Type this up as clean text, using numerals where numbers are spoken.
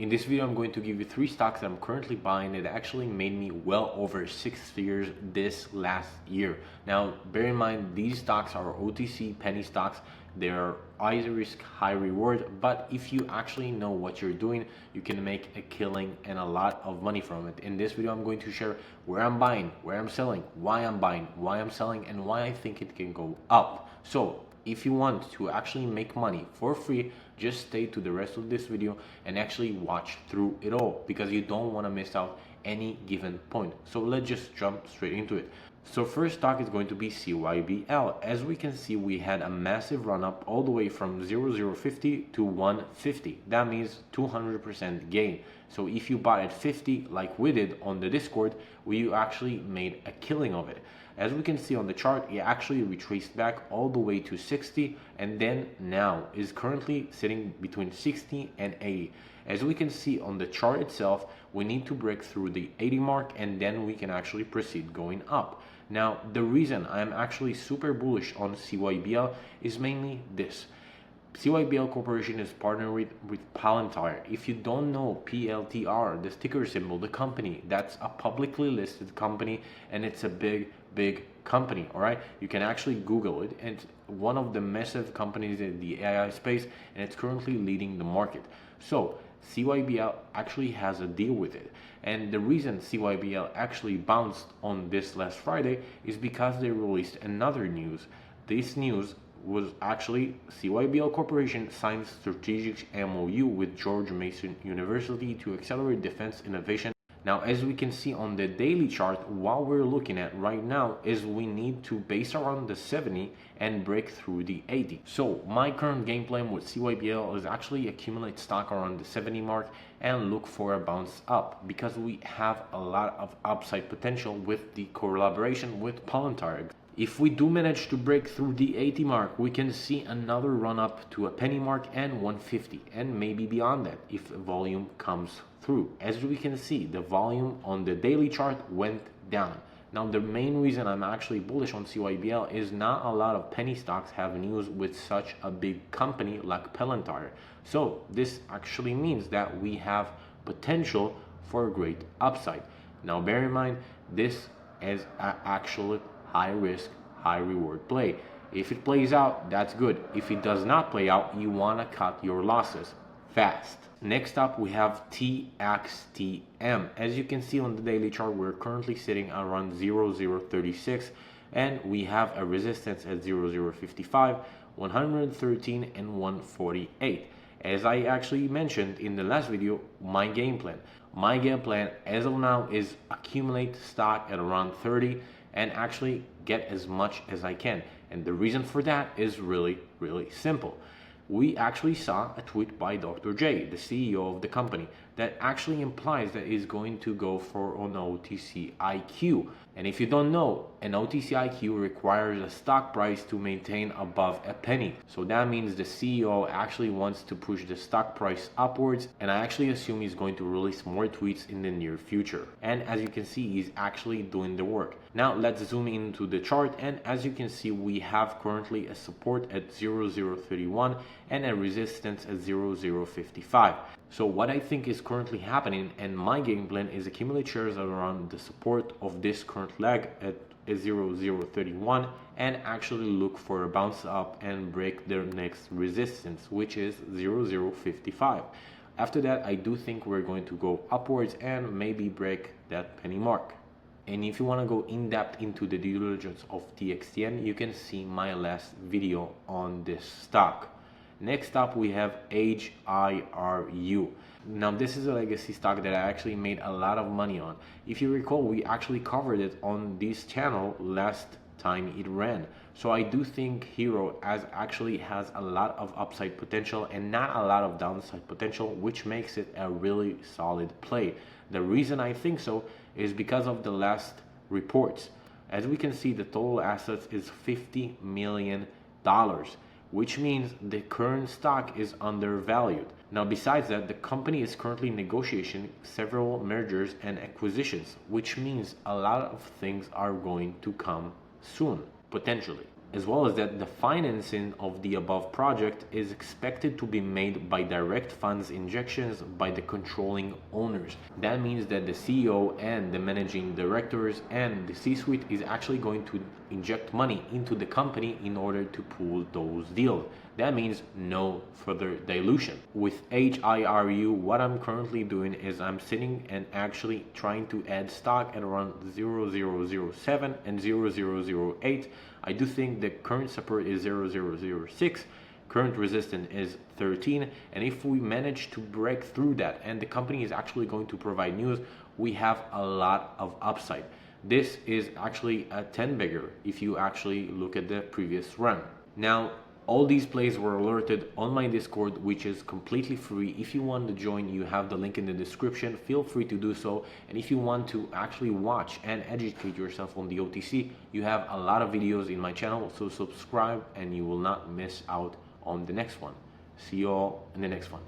In this video, I'm going to give you 3 stocks that I'm currently buying that actually made me well over 6 figures this last year. Now, bear in mind, these stocks are OTC penny stocks. They're high risk, high reward, but if you actually know what you're doing, you can make a killing and a lot of money from it. In this video, I'm going to share where I'm buying, where I'm selling, why I'm buying, why I'm selling, and why I think it can go up. So if you want to actually make money for free, just stay to the rest of this video and actually watch through it all, because you don't want to miss out any given point. So let's just jump straight into it. So first stock is going to be CYBL. As we can see, we had a massive run up all the way from 0050 to 150. That means 200% gain. So if you bought at 50 like we did on the Discord, we actually made a killing of it. As we can see on the chart, it actually retraced back all the way to 60 and then now is currently sitting between 60 and 80. As we can see on the chart itself, we need to break through the 80 mark and then we can actually proceed going up. Now, the reason I'm actually super bullish on CYBL is mainly this. CYBL Corporation is partnered with Palantir. If you don't know PLTR, the ticker symbol, the company, that's a publicly listed company and it's a big company, all right? You can actually Google it. It's one of the massive companies in the AI space and it's currently leading the market. So CYBL actually has a deal with it. And the reason CYBL actually bounced on this last Friday is because they released another news. This news was actually CYBL Corporation signed strategic MOU with George Mason University to accelerate defense innovation. Now, as we can see on the daily chart, what we're looking at right now is we need to base around the 70 and break through the 80. So my current game plan with CYBL is actually accumulate stock around the 70 mark and look for a bounce up, because we have a lot of upside potential with the collaboration with Palantir. If we do manage to break through the 80 mark, we can see another run up to a penny mark and 150 and maybe beyond that if volume comes through. As we can see, the volume on the daily chart went down. Now, the main reason I'm actually bullish on CYBL is not a lot of penny stocks have news with such a big company like Palantir. So this actually means that we have potential for a great upside. Now, bear in mind, this is actually high risk, high reward play. If it plays out, that's good. If it does not play out, you want to cut your losses fast. Next up, we have TXTM. As you can see on the daily chart, we're currently sitting around 0036 and we have a resistance at 0055, 113 and 148. As I actually mentioned in the last video, my game plan as of now is accumulate stock at around 30 and actually get as much as I can. And the reason for that is really simple. We actually saw a tweet by Dr. J, the CEO of the company, that actually implies that he's going to go for an OTC IQ. And if you don't know, an OTC IQ requires a stock price to maintain above a penny. So that means the CEO actually wants to push the stock price upwards, and I actually assume he's going to release more tweets in the near future. And as you can see, he's actually doing the work. Now let's zoom into the chart, and as you can see, we have currently a support at 0031 and a resistance at 0055. So what I think is currently happening, and my game plan, is accumulate shares around the support of this current leg at 0031 and actually look for a bounce up and break their next resistance, which is 0055. After that, I do think we're going to go upwards and maybe break that penny mark. And if you want to go in depth into the due diligence of TXTM, you can see my last video on this stock. Next up, we have HIRU. Now, this is a legacy stock that I actually made a lot of money on. If you recall, we actually covered it on this channel last time it ran. So I do think Hero actually has a lot of upside potential and not a lot of downside potential, which makes it a really solid play. The reason I think so is because of the last reports. As we can see, the total assets is $50 million. Which means the current stock is undervalued. Now, besides that, the company is currently negotiating several mergers and acquisitions, which means a lot of things are going to come soon, potentially. as well as that the financing of the above project is expected to be made by direct funds injections by the controlling owners. That means that the CEO and the managing directors and the C-suite is actually going to inject money into the company in order to pull those deals. That means no further dilution. With HIRU, what I'm currently doing is I'm sitting and actually trying to add stock at around 0007 and 0008. I do think the current support is 0006, current resistance is 13, and if we manage to break through that and the company is actually going to provide news, we have a lot of upside. This is actually a 10 bigger if you actually look at the previous run. Now, all these plays were alerted on my Discord, which is completely free. If you want to join, you have the link in the description. Feel free to do so. And if you want to actually watch and educate yourself on the OTC, you have a lot of videos in my channel. So subscribe and you will not miss out on the next one. See you all in the next one.